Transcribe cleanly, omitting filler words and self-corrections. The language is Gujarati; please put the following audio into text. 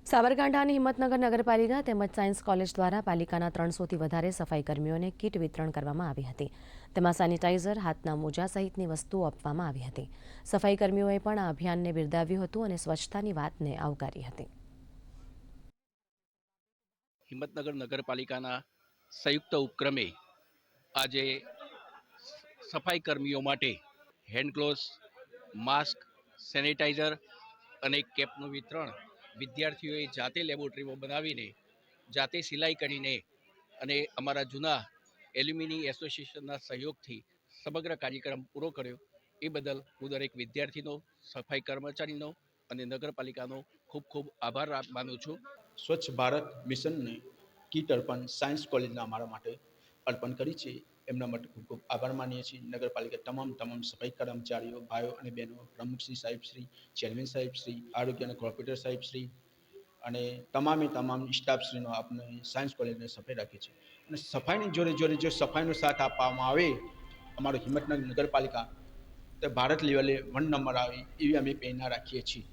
સાબરકાંઠાની હિંમતનગર નગરપાલિકા તેમજ સાયન્સ કોલેજ દ્વારા પાલિકાના 300થી વધારે સફાઈ કર્મીઓને કીટ વિતરણ કરવામાં આવી હતી। તેમાં સેનિટાઈઝર, હાથના મોજા સહિતની વસ્તુઓ આપવામાં આવી હતી। સફાઈ કર્મીઓએ પણ આ અભિયાનને બિરદાવ્યું હતું અને સ્વચ્છતાની વાતને આવકારી હતી। હિંમતનગર નગરપાલિકાના સંયુક્ત ઉપક્રમે આજે સફાઈ કર્મીઓ માટે હેન્ડ ગ્લોવ્સ, માસ્ક, સેનિટાઈઝર અને કેપનું વિતરણ વિદ્યાર્થીઓએ જાતે લેબોરેટરીમાં બનાવીને જાતે સિલાઈ કરીને અને અમારા જૂના એલ્યુમિની એસોસિએશનના સહયોગથી સમગ્ર કાર્યક્રમ પૂરો કર્યો। એ બદલ હું દરેક વિદ્યાર્થીનો, સફાઈ કર્મચારીનો અને નગરપાલિકાનો ખૂબ ખૂબ આભાર માનું છું। સ્વચ્છ ભારત મિશનને કીટ અર્પણ સાયન્સ કોલેજના અમારા માટે અર્પણ કરી છે। એમના માટે ખૂબ ખૂબ આભાર માનીએ છીએ। નગરપાલિકા તમામ સફાઈ કર્મચારીઓ, ભાઈઓ અને બહેનો, પ્રમુખશ્રી સાહેબશ્રી, ચેરમેન સાહેબશ્રી, આરોગ્યના કોર્પોરેટર સાહેબશ્રી અને તમામ સ્ટાફશ્રીનો આપણે સાયન્સ કોલેજને સફાઈ રાખીએ છીએ। અને સફાઈની જોડે જો સફાઈનો સાથ આપવામાં આવે અમારું હિંમતનગર નગરપાલિકા તો ભારત લેવલે 1 નંબર આવે એવી અમે પ્રેરણા રાખીએ છીએ।